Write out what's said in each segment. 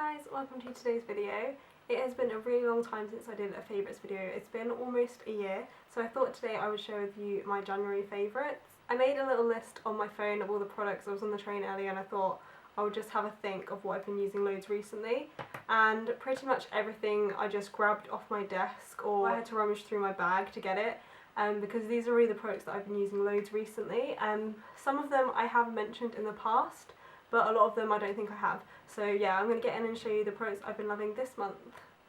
guys, welcome to today's video. It has been a really long time since I did a favourites video. It's been almost a year, so I thought today I would share with you my January favourites. I made a little list on my phone of all the products. I was on the train earlier and I thought I would just have a think of what I've been using loads recently, and pretty much everything I just grabbed off my desk or I had to rummage through my bag to get it. Because these are really the products that I've been using loads recently. Some of them I have mentioned in the past, but a lot of them I don't think I have. So yeah, I'm going to get in and show you the products I've been loving this month.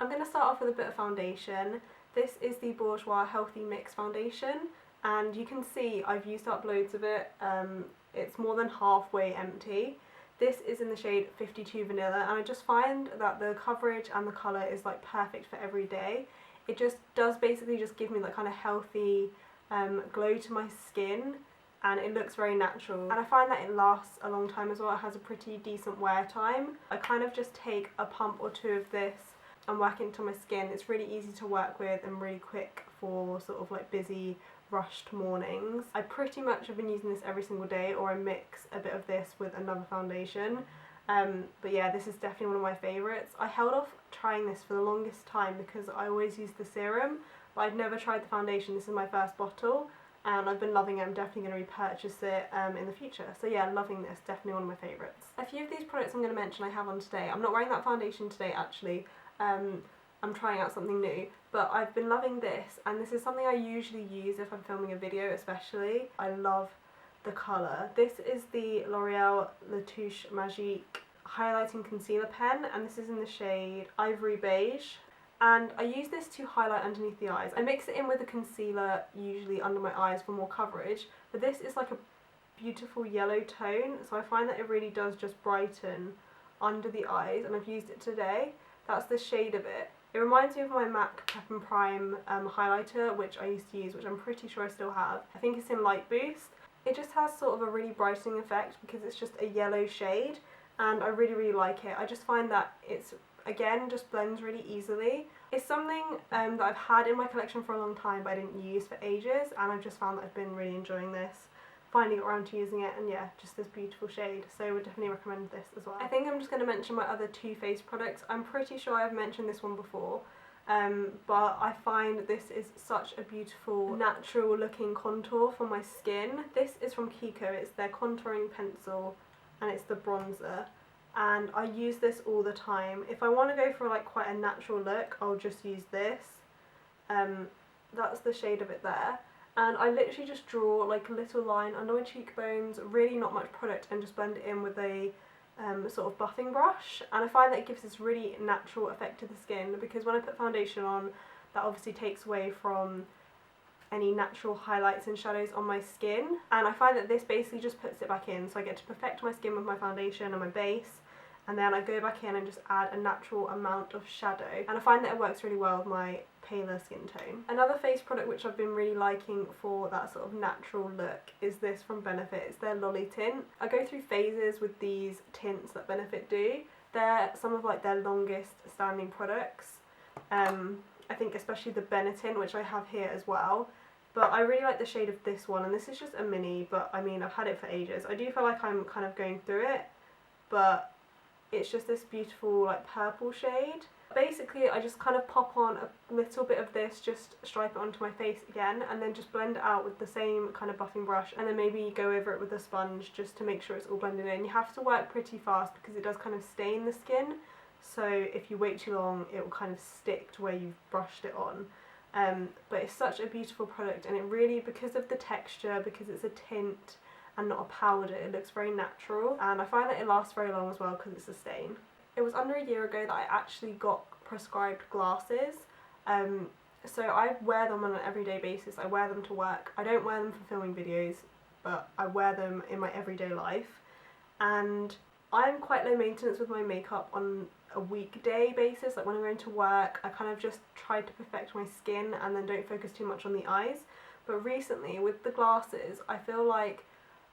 I'm going to start off with a bit of foundation. This is the Bourjois Healthy Mix Foundation, and you can see I've used up loads of it. It's more than halfway empty. This is in the shade 52 Vanilla, and I just find that the coverage and the colour is like perfect for every day. It just does basically just give me that kind of healthy glow to my skin, and it looks very natural, and I find that it lasts a long time as well. It has a pretty decent wear time. I kind of just take a pump or two of this and work it into my skin. It's really easy to work with and really quick for sort of like busy, rushed mornings. I pretty much have been using this every single day, or I mix a bit of this with another foundation. But yeah, this is definitely one of my favourites. I held off trying this for the longest time because I always use the serum, but I've never tried the foundation. This is my first bottle and I've been loving it. I'm definitely going to repurchase it in the future. So yeah, loving this, definitely one of my favourites. A few of these products I'm going to mention I have on today. I'm not wearing that foundation today actually. I'm trying out something new, but I've been loving this, and this is something I usually use if I'm filming a video especially. I love the colour. This is the L'Oreal Touche Magique highlighting concealer pen, and this is in the shade Ivory Beige, and I use this to highlight underneath the eyes. I mix it in with the concealer usually under my eyes for more coverage, but this is like a beautiful yellow tone, so I find that it really does just brighten under the eyes, and I've used it today. That's the shade of it. It reminds me of my MAC Prep and Prime highlighter, which I used to use, which I'm pretty sure I still have. I think it's in Light Boost. It just has sort of a really brightening effect because it's just a yellow shade, and I really like it. I just find that it's, again, just blends really easily. It's something that I've had in my collection for a long time but I didn't use for ages, and I've just found that I've been really enjoying this, finding it around to using it, and yeah, just this beautiful shade. So I would definitely recommend this as well. I think I'm just going to mention my other Too Faced products. I'm pretty sure I've mentioned this one before, but I find this is such a beautiful natural looking contour for my skin. This is from Kiko. It's their contouring pencil and it's the bronzer, and I use this all the time. If I want to go for like quite a natural look, I'll just use this. That's the shade of it there. And I literally just draw like a little line under my cheekbones, really not much product, and just blend it in with a sort of buffing brush. And I find that it gives this really natural effect to the skin, because when I put foundation on, that obviously takes away from any natural highlights and shadows on my skin. And I find that this basically just puts it back in, so I get to perfect my skin with my foundation and my base, and then I go back in and just add a natural amount of shadow. And I find that it works really well with my paler skin tone. Another face product which I've been really liking for that sort of natural look is this from Benefit. It's their Lolly Tint. I go through phases with these tints that Benefit do. They're some of like their longest standing products. I think especially the Benetint, which I have here as well. But I really like the shade of this one, and this is just a mini, but I mean, I've had it for ages. I do feel like I'm kind of going through it, but it's just this beautiful like purple shade. Basically, I just kind of pop on a little bit of this, just stripe it onto my face again, and then just blend it out with the same kind of buffing brush, and then maybe go over it with a sponge just to make sure it's all blended in. You have to work pretty fast because it does kind of stain the skin, so if you wait too long it will kind of stick to where you've brushed it on. But it's such a beautiful product, and it really, because of the texture, because it's a tint and not a powder, it looks very natural, and I find that it lasts very long as well because it's a stain. It was under a year ago that I actually got prescribed glasses, so I wear them on an everyday basis. I wear them to work. I don't wear them for filming videos, but I wear them in my everyday life, and I'm quite low maintenance with my makeup on a weekday basis. Like when I'm going to work, I kind of just try to perfect my skin and then don't focus too much on the eyes. But recently with the glasses, I feel like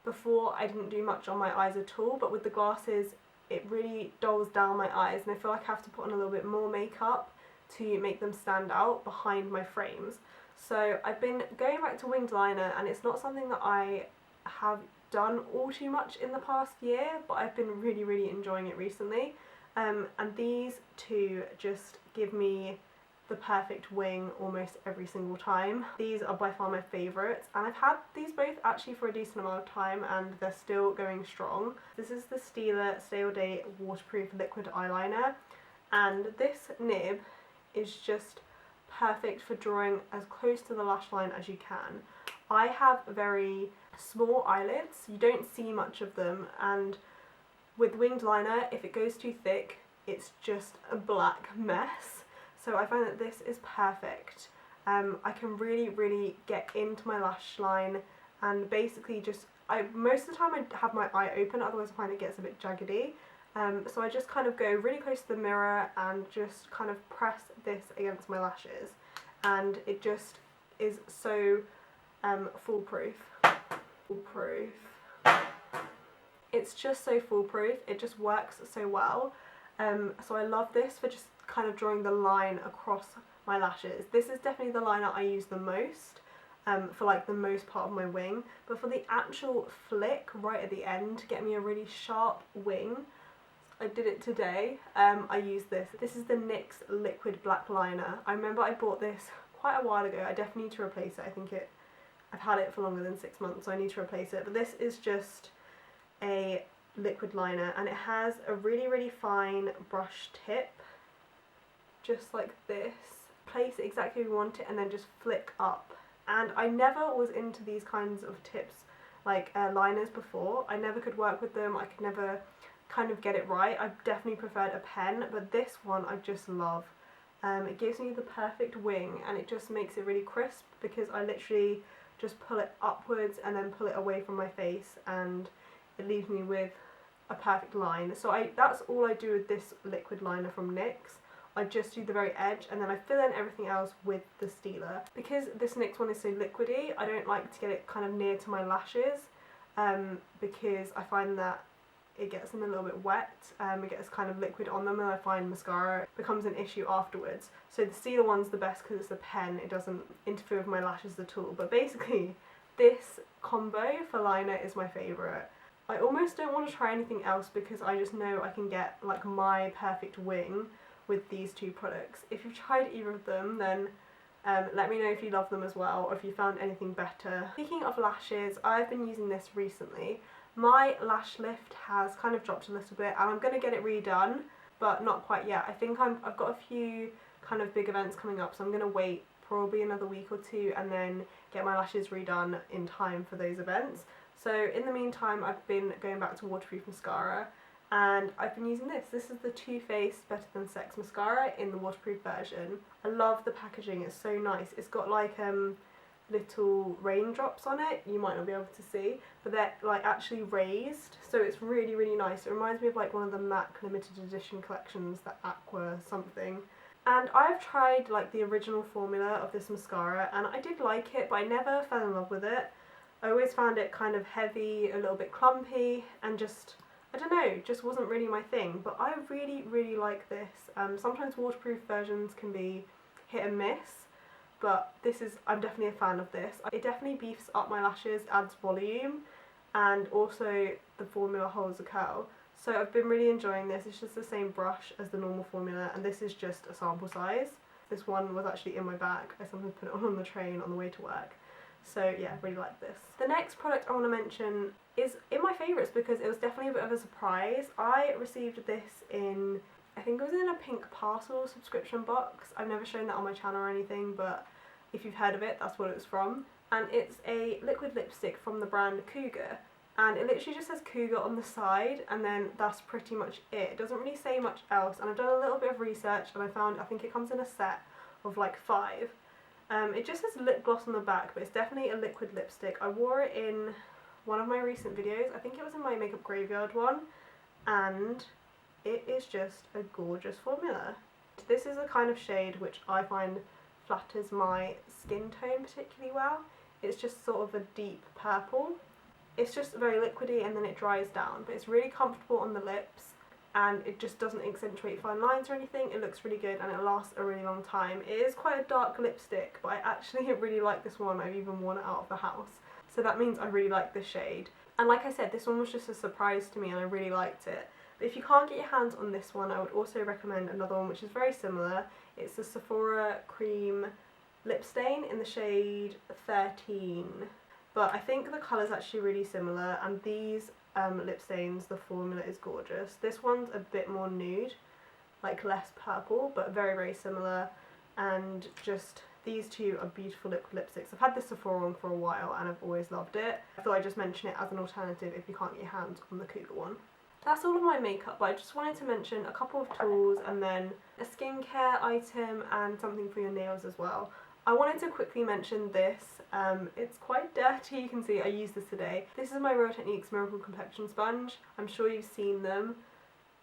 before I didn't do much on my eyes at all, but with the glasses it really dulls down my eyes, and I feel like I have to put on a little bit more makeup to make them stand out behind my frames. So I've been going back to winged liner, and it's not something that I have done all too much in the past year, but I've been really enjoying it recently. and these two just give me the perfect wing almost every single time. These are by far my favourites, and I've had these both actually for a decent amount of time and they're still going strong. This is the Stila Stay All Day Waterproof Liquid Eyeliner, and this nib is just perfect for drawing as close to the lash line as you can. I have very small eyelids, you don't see much of them, and with winged liner, if it goes too thick, it's just a black mess. So I find that this is perfect. I can really get into my lash line, and basically just, most of the time I have my eye open, otherwise I find it gets a bit jaggedy. So I just kind of go really close to the mirror and just kind of press this against my lashes, and it just is so foolproof. It's just so foolproof, it just works so well. So I love this for just kind of drawing the line across my lashes. This is definitely the liner I use the most for like the most part of my wing, but for the actual flick right at the end to get me a really sharp wing, I did it today, I used this. This is the NYX Liquid Black Liner. I remember I bought this quite a while ago. I definitely need to replace it. I think I've had it for longer than 6 months, so I need to replace it. But this is just a liquid liner, and it has a really fine brush tip, just like this. Place it exactly where you want it and then just flick up. And I never was into these kinds of tips, like liners before. I never could work with them, I could never kind of get it right. I definitely preferred a pen, but this one I just love. It gives me the perfect wing, and it just makes it really crisp because I literally just pull it upwards and then pull it away from my face, and it leaves me with a perfect line. So that's all I do with this liquid liner from NYX. I just do the very edge and then I fill in everything else with the Stila. Because this NYX one is so liquidy, I don't like to get it kind of near to my lashes because I find that it gets them a little bit wet, it gets kind of liquid on them, and I find mascara becomes an issue afterwards. So the Stila one's the best because it's a pen, it doesn't interfere with my lashes at all. But basically, this combo for liner is my favourite. I almost don't want to try anything else because I just know I can get like my perfect wing with these two products. If you've tried either of them, then let me know if you love them as well, or if you found anything better. Speaking of lashes, I've been using this recently. My lash lift has kind of dropped a little bit, and I'm going to get it redone, but not quite yet. I think I've got a few kind of big events coming up, so I'm going to wait probably another week or two and then get my lashes redone in time for those events. So in the meantime, I've been going back to waterproof mascara, and I've been using this. This is the Too Faced Better Than Sex mascara in the waterproof version. I love the packaging, it's so nice. It's got like little raindrops on it, you might not be able to see, but they're like actually raised, so it's really nice. It reminds me of like one of the MAC limited edition collections, the Aqua something. And I've tried like the original formula of this mascara, and I did like it, but I never fell in love with it. I always found it kind of heavy, a little bit clumpy, and just, I don't know, just wasn't really my thing. But I really like this. Sometimes waterproof versions can be hit and miss, but I'm definitely a fan of this. It definitely beefs up my lashes, adds volume, and also the formula holds a curl. So I've been really enjoying this. It's just the same brush as the normal formula, and this is just a sample size. This one was actually in my bag. I sometimes put it on the train on the way to work. So yeah, really like this. The next product I want to mention is in my favourites because it was definitely a bit of a surprise. I received this in, I think it was in a pink parcel subscription box. I've never shown that on my channel or anything, but if you've heard of it, that's what it was from. And it's a liquid lipstick from the brand Cougar. And it literally just says Cougar on the side, and then that's pretty much it. It doesn't really say much else, and I've done a little bit of research and I think it comes in a set of like 5. It just says lip gloss on the back, but it's definitely a liquid lipstick. I wore it in one of my recent videos, I think it was in my makeup graveyard one, and it is just a gorgeous formula. This is a kind of shade which I find flatters my skin tone particularly well. It's just sort of a deep purple. It's just very liquidy and then it dries down, but it's really comfortable on the lips, and it just doesn't accentuate fine lines or anything. It looks really good and it lasts a really long time. It is quite a dark lipstick, but I actually really like this one. I've even worn it out of the house, so that means I really like this shade. And like I said, this one was just a surprise to me and I really liked it. But if you can't get your hands on this one, I would also recommend another one which is very similar. It's the Sephora Cream Lip Stain in the shade 13. But I think the colour's actually really similar, and these lip stains, the formula is gorgeous. This one's a bit more nude, like less purple, but very, very similar, and just these two are beautiful liquid lipsticks. I've had this Sephora on for a while and I've always loved it. I thought I'd just mention it as an alternative if you can't get your hands on the Cougar one. That's all of my makeup, but I just wanted to mention a couple of tools and then a skincare item and something for your nails as well. I wanted to quickly mention this. It's quite dirty, you can see I used this today. This is my Real Techniques Miracle Complexion Sponge. I'm sure you've seen them.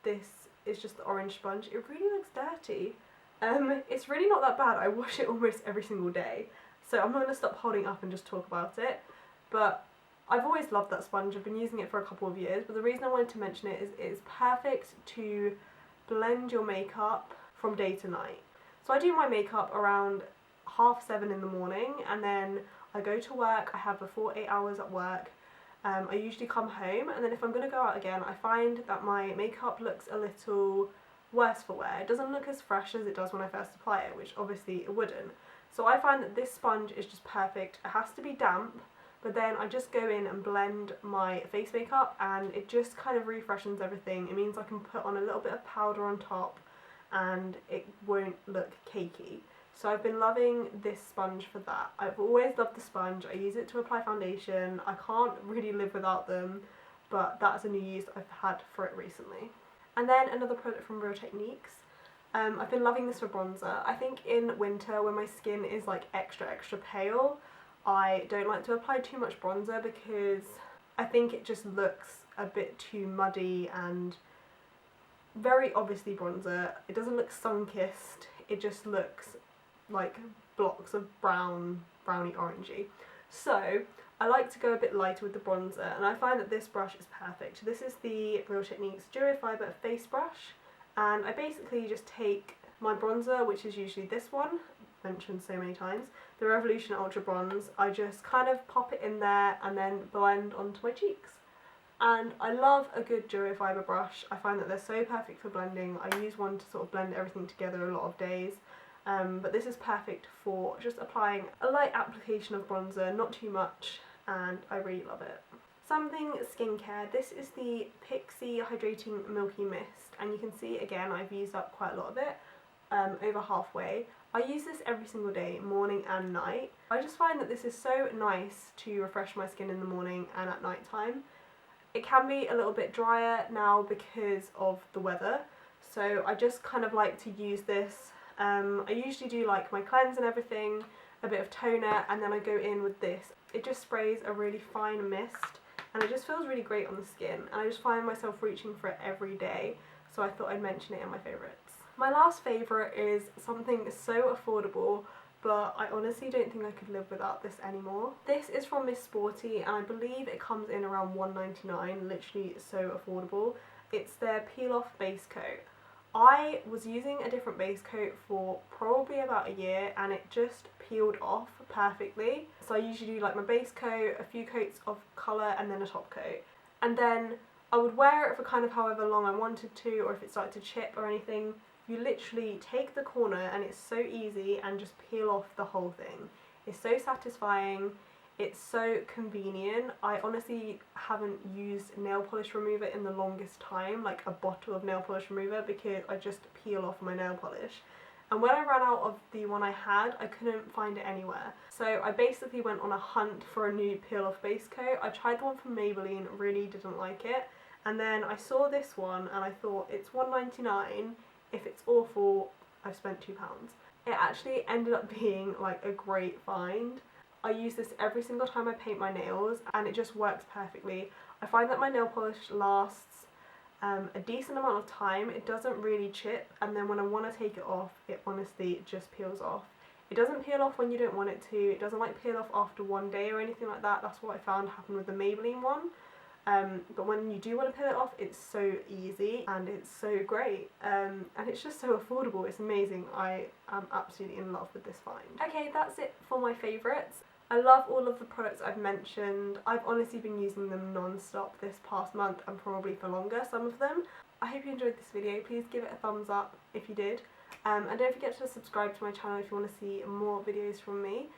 This is just the orange sponge. It really looks dirty. It's really not that bad. I wash it almost every single day. So I'm not going to stop holding up and just talk about it. But I've always loved that sponge. I've been using it for a couple of years. But the reason I wanted to mention it is it's perfect to blend your makeup from day to night. So I do my makeup around 7:30 in the morning, and then I go to work. I have the full 8 hours at work. I usually come home, and then if I'm going to go out again, I find that my makeup looks a little worse for wear. It doesn't look as fresh as it does when I first apply it, which obviously it wouldn't. So I find that this sponge is just perfect. It has to be damp, but then I just go in and blend my face makeup, and it just kind of refreshes everything. It means I can put on a little bit of powder on top, and it won't look cakey. So I've been loving this sponge for that. I've always loved the sponge. I use it to apply foundation. I can't really live without them, but that's a new use I've had for it recently. And then another product from Real Techniques. I've been loving this for bronzer. I think in winter when my skin is like extra pale, I don't like to apply too much bronzer because I think it just looks a bit too muddy and very obviously bronzer. It doesn't look sun-kissed. It just looks like blocks of browny orangey. So I like to go a bit lighter with the bronzer, and I find that this brush is perfect. This is the Real Techniques Duo Fiber Face Brush, and I basically just take my bronzer, which is usually this one, mentioned so many times, the Revolution Ultra Bronze. I just kind of pop it in there and then blend onto my cheeks. And I love a good Duo Fiber brush. I find that they're so perfect for blending. I use one to sort of blend everything together a lot of days. But this is perfect for just applying a light application of bronzer, not too much, and I really love it. Something skincare. This is the Pixi Hydrating Milky Mist, and you can see again I've used up quite a lot of it, over halfway. I use this every single day, morning and night. I just find that this is so nice to refresh my skin in the morning and at night time. It can be a little bit drier now because of the weather, so I just kind of like to use this. I usually do like my cleanse and everything, a bit of toner, and then I go in with this. It just sprays a really fine mist, and it just feels really great on the skin, and I just find myself reaching for it every day, so I thought I'd mention it in my favourites. My last favourite is something so affordable, but I honestly don't think I could live without this anymore. This is from Miss Sporty, and I believe it comes in around $1.99, literally so affordable. It's their Peel Off Base Coat. I was using a different base coat for probably about a year, and it just peeled off perfectly. So I usually do like my base coat, a few coats of colour, and then a top coat. And then I would wear it for kind of however long I wanted to, or if it started to chip or anything. You literally take the corner, and it's so easy, and just peel off the whole thing. It's so satisfying. It's so convenient. I honestly haven't used nail polish remover in the longest time, like a bottle of nail polish remover, because I just peel off my nail polish. And when I ran out of the one I had, I couldn't find it anywhere. So I basically went on a hunt for a new peel off base coat. I tried the one from Maybelline, really didn't like it. And then I saw this one and I thought, it's $1.99. If it's awful, I've spent £2. It actually ended up being like a great find. I use this every single time I paint my nails, and it just works perfectly. I find that my nail polish lasts a decent amount of time. It doesn't really chip, and then when I want to take it off, it honestly just peels off. It doesn't peel off when you don't want it to. It doesn't like peel off after one day or anything like that. That's what I found happened with the Maybelline one. But when you do want to peel it off, it's so easy and it's so great, and it's just so affordable. It's amazing. I am absolutely in love with this find. Okay, that's it for my favourites. I love all of the products I've mentioned. I've honestly been using them non-stop this past month, and probably for longer, some of them. I hope you enjoyed this video. Please give it a thumbs up if you did. And don't forget to subscribe to my channel if you want to see more videos from me.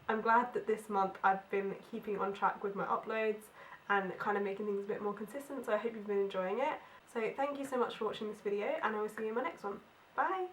I'm glad that this month I've been keeping on track with my uploads and kind of making things a bit more consistent, so I hope you've been enjoying it. So thank you so much for watching this video, and I will see you in my next one. Bye!